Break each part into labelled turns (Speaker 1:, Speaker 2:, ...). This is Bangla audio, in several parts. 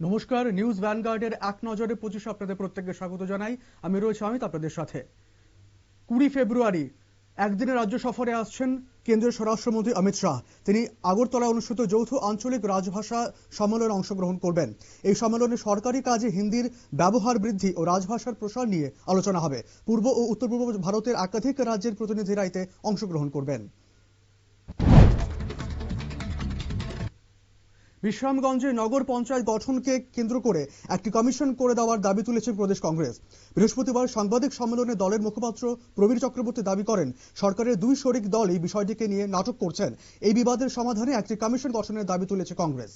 Speaker 1: নমস্কার, নিউজ ভ্যানগার্ডের এক নজরে 25 আপনাদের প্রত্যেককে স্বাগত জানাই। আমি রয়েছি অমিত আপনাদের সাথে। 20 ফেব্রুয়ারি একদিনের রাজ্য সফরে আসছেন কেন্দ্রীয় স্বরাষ্ট্রমন্ত্রী অমিত শাহ। তিনি আগরতলায় অনুষ্ঠিত যৌথ আঞ্চলিক রাজভাষা সম্মেলনে অংশগ্রহণ করবেন। এই সম্মেলনে সরকারি কাজে হিন্দির ব্যবহার বৃদ্ধি ও রাজভাষার প্রসার নিয়ে আলোচনা হবে। পূর্ব ও উত্তর পূর্ব ভারতের একাধিক রাজ্যের প্রতিনিধিরা এতে অংশগ্রহণ করবেন। বিশ্রামগঞ্জে নগর পঞ্চায়েত গঠনকে কেন্দ্র করে একটি কমিশন করে দেওয়ার দাবি তুলেছে প্রদেশ কংগ্রেস। বৃহস্পতিবার সাংবাদিক সম্মেলনে দলের মুখপাত্র প্রবীর চক্রবর্তী দাবি করেন, সরকারের দুই শরিক দল এই বিষয়টিকে নিয়ে নাটক করছেন। এই বিবাদের সমাধানে একটি কমিশন গঠনের দাবি তুলেছে কংগ্রেস।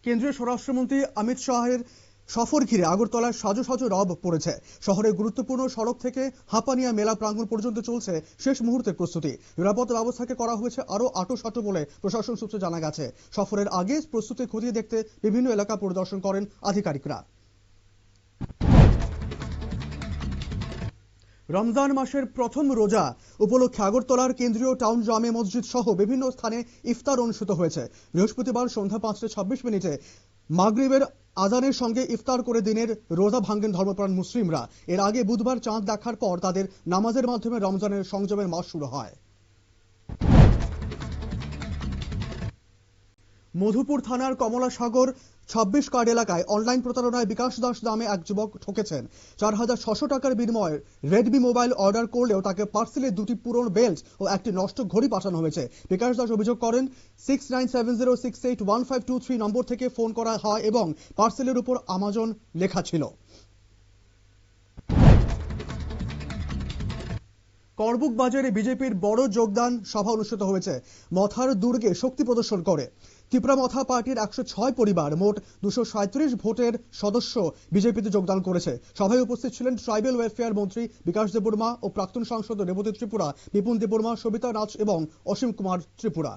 Speaker 1: কেন্দ্রীয় স্বরাষ্ট্রমন্ত্রী অমিত শাহের সফর ঘিরে আগরতলায় সাজো সাজো রব পড়েছে। শহরের গুরুত্বপূর্ণ সড়ক থেকে হাঁপানিয়া মেলা প্রাঙ্গণ পর্যন্ত চলছে শেষ মুহূর্তের প্রস্তুতি। নিরাপত্তা ব্যবস্থাকে করা হয়েছে আরো আঁটোসাঁটো বলে প্রশাসন সূত্রে জানা গেছে। সফরের আগে প্রস্তুতি খতিয়ে দেখতে বিভিন্ন এলাকা পরিদর্শন করেন আধিকারিকরা। রমজান মাসের প্রথম রোজা উপলক্ষে আগরতলার কেন্দ্রীয় টাউন জামে মসজিদ সহ বিভিন্ন স্থানে ইফতার অনুষ্ঠিত হয়েছে। বৃহস্পতিবার সন্ধ্যা 5:26 মাগরিবের আজানের সঙ্গে ইফতার করে দিনের রোজা ভাঙ্গেন ধর্মপ্রাণ মুসলিমরা। এর আগে বুধবার চাঁদ দেখার পর তাদের নামাজের মাধ্যমে রমজানের সংযমের মাস শুরু হয়। মধুপুর থানার কমলাসাগর 26 কার্ড এলাকায় অনলাইন প্রতারণায় বিকাশ দাস নামে এক যুবক ঠকেছেন। 4600 টাকার বিনিময়ে রেডমি মোবাইল অর্ডার করলেও তাকে পার্সেলে দুটি পুরনো বেল্ট ও একটি নষ্ট ঘড়ি পাঠানো হয়েছে। বিকাশ দাস অভিযোগ করেন, 6970681523 নম্বর থেকে ফোন করা হয় এবং পার্সেলের উপর আমাজন লেখা ছিল। করবুক বাজারে বিজেপির বড় যোগদান সভা অনুষ্ঠিত হয়েছে। মথার দুর্গে শক্তি প্রদর্শন করে ত্রিপুরা মথা পার্টির 106 পরিবার মোট 237 ভোটের সদস্য বিজেপিতে যোগদান করেছে। সভায় উপস্থিত ছিলেন ট্রাইবেল ওয়েলফেয়ার মন্ত্রী বিকাশ দেববর্মা ও প্রাক্তন সাংসদ রেবতী ত্রিপুরা, বিপুল দেববর্মা, সবিতা নাচ এবং অসীম কুমার ত্রিপুরা।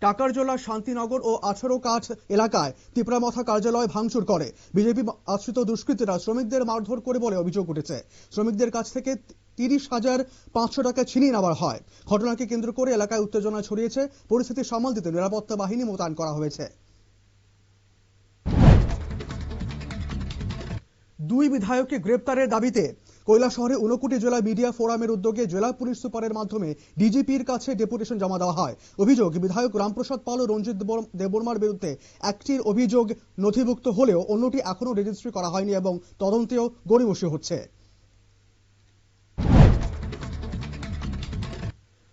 Speaker 1: টাকারজলা, শান্তিনগর ও 18 কাঠ এলাকায় ত্রিপুরামথা কার্যালয় ভাঙচুর করে বিজেপি আশ্রিত দুষ্কৃতীরা। শ্রমিকদের মারধর করে বলে অভিযোগ উঠেছে। শ্রমিকদের কাছ থেকে 30,500 টাকা ছিনিয়ে নেওয়া হয়। ঘটনাকে কেন্দ্র করে এলাকায় উত্তেজনা ছড়িয়েছে। পরিস্থিতি সামাল দিতে নিরাপত্তা বাহিনী মোতায়েন করা হয়েছে। দুই বিধায়ককে গ্রেপ্তারের দাবিতে কৈলাসহরে ঊনকোটি জেলা মিডিয়া ফোরামের উদ্যোগে জেলা পুলিশ সুপারের মাধ্যমে ডিজিপির কাছে ডেপুটেশন জমা দেওয়া হয়। অভিযোগ, বিধায়ক রামপ্রসাদ পাল ও রঞ্জিত দেববর্মার বিরুদ্ধে একটির অভিযোগ নথিভুক্ত হলেও অন্যটি এখনো রেজিস্ট্রি করা হয়নি এবং তদন্তেও গড়িমসি হচ্ছে।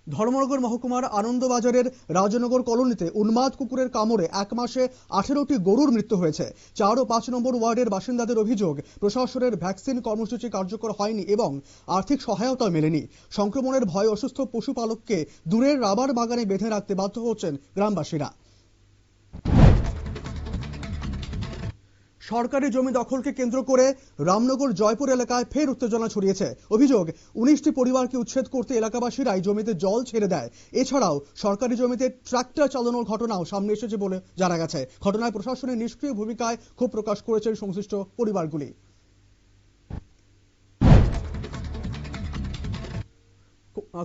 Speaker 1: ধর্মনগর মহকুমার আনন্দবাজারের রাজনগর কলোনিতে উন্মাদ কুকুরের কামড়ে এক মাসে 18টি গরুর মৃত্যু হয়েছে। 4 ও 5 নম্বর ওয়ার্ডের বাসিন্দাদের অভিযোগ, প্রশাসনের ভ্যাকসিন কর্মসূচি কার্যকর হয়নি এবং আর্থিক সহায়তা মেলেনি। সংক্রমণের ভয়ে অসুস্থ পশুপালককে দূরের রাবার বাগানে বেঁধে রাখতে বাধ্য হচ্ছেন গ্রামবাসীরা। সরকারি জমি দখলকে কেন্দ্র করে রামনগর জয়পুর এলাকায় ফের উত্তেজনা ছড়িয়েছে। অভিযোগ, 19টি পরিবারকে উচ্ছেদ করতে এলাকাবাসীরাই জমিতে জল ছেড়ে দেয়। এছাড়াও সরকারি জমিতে ট্রাক্টর চালানোর ঘটনাও সামনে এসেছে বলে জানা গেছে। ঘটনায় প্রশাসনের নিষ্ক্রিয় ভূমিকায় ক্ষোভ প্রকাশ করেছেন সংশ্লিষ্ট পরিবারগুলি।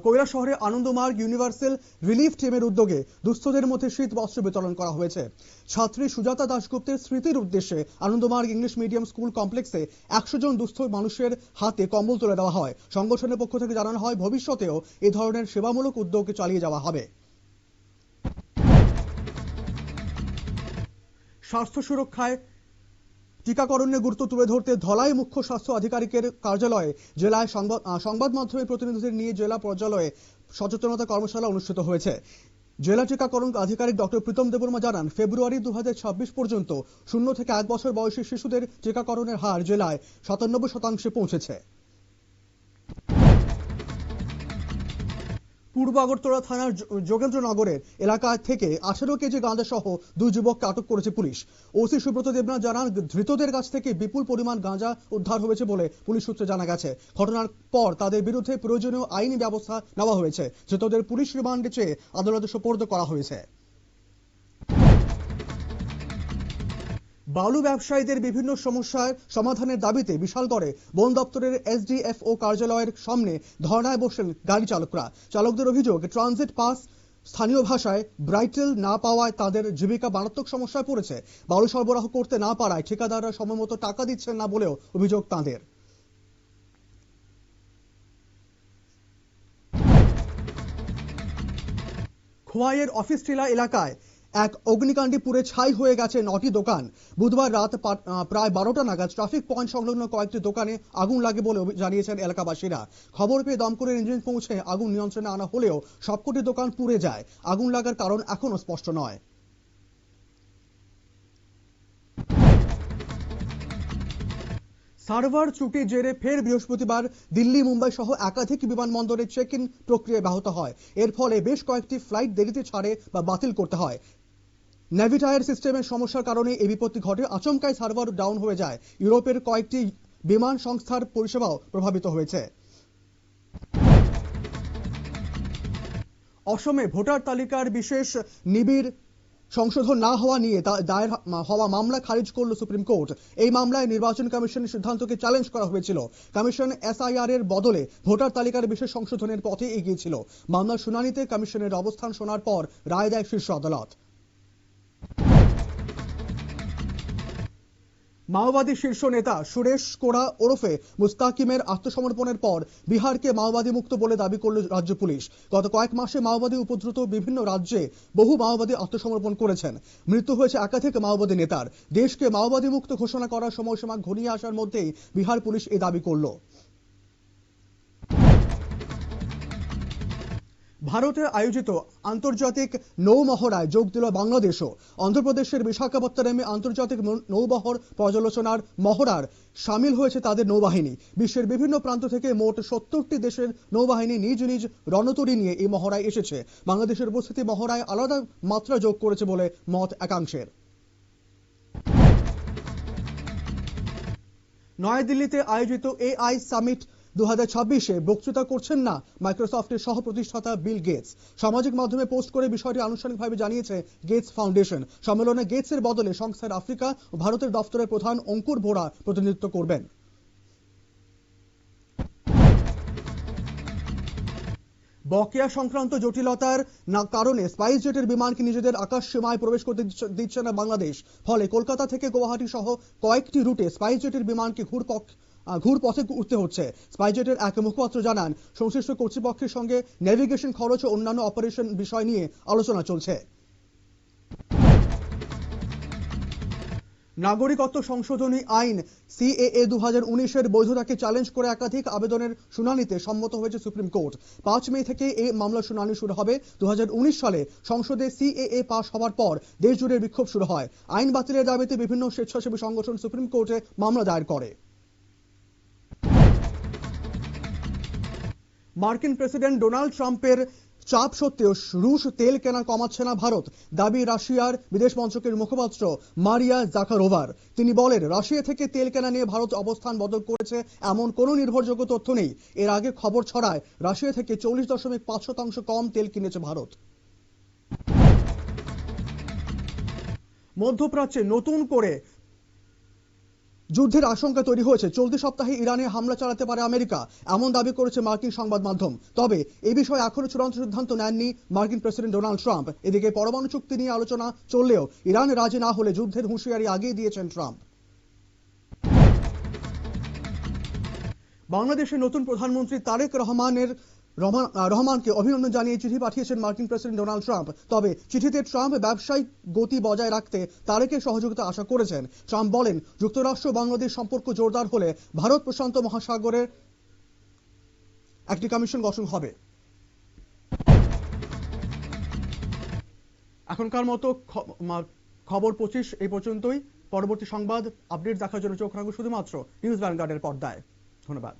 Speaker 1: কৈলাসহরে আনন্দমার্গ ইউনিভার্সাল রিলিফ টিমের উদ্যোগে দুস্থদের মধ্যে শীত বস্ত্র বিতরণ করা হয়েছে। ছাত্রী সুজাতা দাশগুপ্তের স্মৃতির উদ্দেশ্যে আনন্দমার্গ ইংলিশ মিডিয়াম স্কুল কমপ্লেক্সে 100 জন দুস্থ মানুষের হাতে কম্বল তুলে দেওয়া হয়। সংগঠনের পক্ষ থেকে জানানো হয়, ভবিষ্যতেও এ ধরনের সেবামূলক উদ্যোগ চালিয়ে যাওয়া হবে। স্বাস্থ্য সুরক্ষায় টিকাকরণের গুরুত্ব তুলে ধরতে ধলাই মুখ্য স্বাস্থ্য আধিকারিকের কার্যালয়ে জেলায় সংবাদ মাধ্যমের প্রতিনিধিদের নিয়ে জেলা পর্যায়ে সচেতনতা কর্মশালা অনুষ্ঠিত হয়েছে। জেলা টিকাকরণ আধিকারিক ডক্টর প্রীতম দেববর্মা জানান, ফেব্রুয়ারি 2026 পর্যন্ত 0 থেকে 1 বছর বয়সী শিশুদের টিকাকরণের হার জেলায় 97% পৌঁছেছে। পূর্ব আগরতলা থানার যোগেন্দ্রনগরের এলাকা থেকে 18 কেজি গাঁজা সহ 2 যুবককে আটক করেছে পুলিশ। ওসি সুব্রত দেবনাথ জানান, ধৃতদের কাছ থেকে বিপুল পরিমাণ গাঁজা উদ্ধার হয়েছে বলে পুলিশ সূত্রে জানা গেছে। ঘটনার পর তাদের বিরুদ্ধে প্রয়োজনীয় আইনি ব্যবস্থা নেওয়া হয়েছে। ধৃতদের পুলিশ রিমান্ডে চেয়ে আদালতে সোপর্দ করা হয়েছে। বালু ব্যবসায়ীদের বিভিন্ন সমস্যার সমাধানের দাবিতে বিশালগড়ে বন দপ্তরের এসডিএফও কার্যালয়ের সামনে ধর্নায় বসলেন গাড়ি চালকরা। চালকদের অভিযোগ, ট্রানজিট পাস স্থানীয় ভাষায় ব্রাইটেল না পাওয়ায় তাদের জীবিকা মারাত্মক সমস্যায় পড়েছে। বালু সরবরাহ করতে না পারায় ঠিকাদাররা সময়মতো টাকা দিচ্ছেন না বলেও অভিযোগ তাঁদের। খোয়াইয়ের অফিস টিলা এলাকায় এক অগ্নিকাণ্ডে পুড়ে ছাই হয়ে গেছে 9টি দোকান। বুধবার রাত প্রায় 12টা নাগাদ ট্রাফিক পয়েন্ট সংলগ্ন কয়েকটি দোকানে আগুন লাগে বলে জানিয়েছেন এলাকাবাসীরা। খবর পেয়ে দমকলের ইঞ্জিন পৌঁছে আগুন নিয়ন্ত্রণে আনা হলেও সবকটি দোকান পুড়ে যায়। আগুন লাগার কারণ এখনো স্পষ্ট নয়। সার্ভার ত্রুটির জেরে ফের বৃহস্পতিবার দিল্লি, মুম্বাই সহ একাধিক বিমানবন্দরে চেক ইন প্রক্রিয়া ব্যাহত হয়। এর ফলে বেশ কয়েকটি ফ্লাইট দেরিতে ছাড়ে বা বাতিল করতে হয়। নেভিটায়ার সিস্টেমের সমস্যার কারণে এই বিপত্তি ঘটে। আচমকাই সার্ভার ডাউন হয়ে যায়। ইউরোপের কয়েকটি বিমান সংস্থার পরিষেবাও প্রভাবিত হয়েছে। অসমে ভোটার তালিকার বিশেষ নিবিড় সংশোধন না হওয়া নিয়ে দায়ের হওয়া মামলা খারিজ করল সুপ্রিম কোর্ট। এই মামলায় নির্বাচন কমিশনের সিদ্ধান্তকে চ্যালেঞ্জ করা হয়েছিল। কমিশন এসআইআর এর বদলে ভোটার তালিকার বিশেষ সংশোধনের পথে এগিয়েছিল। মামলার শুনানিতে কমিশনের অবস্থান শোনার পর রায় দেয় শীর্ষ আদালত। মাওবাদী শীর্ষ নেতা সুরেশ কোড়া ওরফে মুস্তাকিমের আত্মসমর্পণের পর বিহারকে মাওবাদী মুক্ত বলে দাবি করল রাজ্য পুলিশ। গত কয়েক মাসে মাওবাদী উপদ্রুত বিভিন্ন রাজ্যে বহু মাওবাদী আত্মসমর্পণ করেছেন। মৃত্যু হয়েছে একাধিক মাওবাদী নেতার। দেশকে মাওবাদী মুক্ত ঘোষণা করার সময়সীমা ঘনিয়ে আসার মধ্যেই বিহার পুলিশ এই দাবি করল। ভারতে আয়োজিত আন্তর্জাতিক নৌ মহড়ায় যোগ দিল বাংলাদেশও। অন্ধ্রপ্রদেশের বিশাখাপত্তনমে আন্তর্জাতিক নৌবহর পর্যালোচনার মহড়ার সামিল হয়েছে তাদের নৌবাহিনী। বিশ্বের বিভিন্ন প্রান্ত থেকে মোট 70টি দেশের নৌবাহিনী নিজ নিজ রণতরী নিয়ে এই মহড়ায় এসেছে। বাংলাদেশের উপস্থিতি মহড়ায় আলাদা মাত্রা যোগ করেছে বলে মত একাংশের। নয়াদিল্লিতে আয়োজিত এআই সামিট 2026-এ বক্তৃতা করছেন না মাইক্রোসফটের সহ প্রতিষ্ঠাতা বিল গেটস। সামাজিক মাধ্যমে পোস্ট করে বিষয়টি আনুষ্ঠানিকভাবে জানিয়েছে গেটস ফাউন্ডেশন। সম্মেলনে গেটসের বদলে সংস্থার আফ্রিকা ও ভারতের দফতরের প্রধান অঙ্কুর ভোরা প্রতিনিধিত্ব করবেন। বকেয়া সংক্রান্ত জটিলতার কারণে স্পাইস জেটের বিমানকে নিজেদের আকাশ সীমায় প্রবেশ করতে দিচ্ছে না বাংলাদেশ। ফলে কলকাতা থেকে গুয়াহাটি সহ কয়েকটি রুটে স্পাইস জেটের বিমানকে ঘুরপথে উঠতে হচ্ছে। স্পাইসজেটের এক মুখপাত্র জানান, সংশ্লিষ্ট কর্তৃপক্ষের সঙ্গে নেভিগেশন খরচ ও অন্যান্য অপারেশন বিষয় নিয়ে আলোচনা চলছে। নাগরিকত্ব সংশোধনী আইন সিএএ 2019-এর বৈধতাকে চ্যালেঞ্জ করে একাধিক আবেদনের শুনানিতে সম্মত হয়েছে সুপ্রিম কোর্ট। 5 মে থেকে এই মামলার শুনানি শুরু হবে। 2019 সালে সংসদে সিএএ পাস হওয়ার পর দেশজুড়ে বিক্ষোভ শুরু হয়। আইন বাতিলের দাবিতে বিভিন্ন স্বেচ্ছাসেবী সংগঠন সুপ্রিম কোর্টে মামলা দায়ের করে। মার্কিন প্রেসিডেন্ট ডোনাল্ড ট্রাম্পের চাপ সত্ত্বেও রুশ তেল কেনা কমাচ্ছে না ভারত, দাবি রাশিয়ার বিদেশ মন্ত্রকের মুখপাত্র মারিয়া জাখারোভার। তিনি বলেন, রাশিয়া থেকে তেল কেনা নিয়ে ভারত অবস্থান বদল করেছে এমন কোনো নির্ভরযোগ্য তথ্য নেই। এর আগে খবর ছড়ায় রাশিয়া থেকে 40.5% কম তেল কিনেছে ভারত। মধ্যপ্রাচ্যে নতুন করে যুদ্ধের আশঙ্কা তৈরি হয়েছে। চলতি সপ্তাহে ইরানে হামলা চালাতে পারে আমেরিকা, এমন দাবি করেছে মার্কিন সংবাদ মাধ্যম। তবে এ বিষয়ে এখনো চূড়ান্ত সিদ্ধান্ত নেননি মার্কিন প্রেসিডেন্ট ডোনাল্ড ট্রাম্প। এদিকে পরমাণু চুক্তি নিয়ে আলোচনা চললেও ইরান রাজি না হলে যুদ্ধের হুঁশিয়ারি আগেই দিয়েছেন ট্রাম্প। বাংলাদেশের নতুন প্রধানমন্ত্রী তারেক রহমানকে অভিনন্দন জানিয়ে চিঠি পাঠিয়েছেন মার্কিন প্রেসিডেন্ট ডোনাল্ড ট্রাম্প। তবে চিঠিতে ট্রাম্প ব্যবসায়িক গতি বজায় রাখতে তারেকের সহযোগিতা আশা করেছেন। ট্রাম্প বলেন, যুক্তরাষ্ট্র বাংলাদেশ সম্পর্ক জোরদার হলে ভারত প্রশান্ত মহাসাগরের একটি কমিশন গঠন হবে। এখনকার মতো খবর 25 এই পর্যন্তই। পরবর্তী সংবাদ আপডেট দেখার জন্য চোখ রাখুন শুধুমাত্র নিউজ ভ্যানগার্ডের পর্দায়। ধন্যবাদ।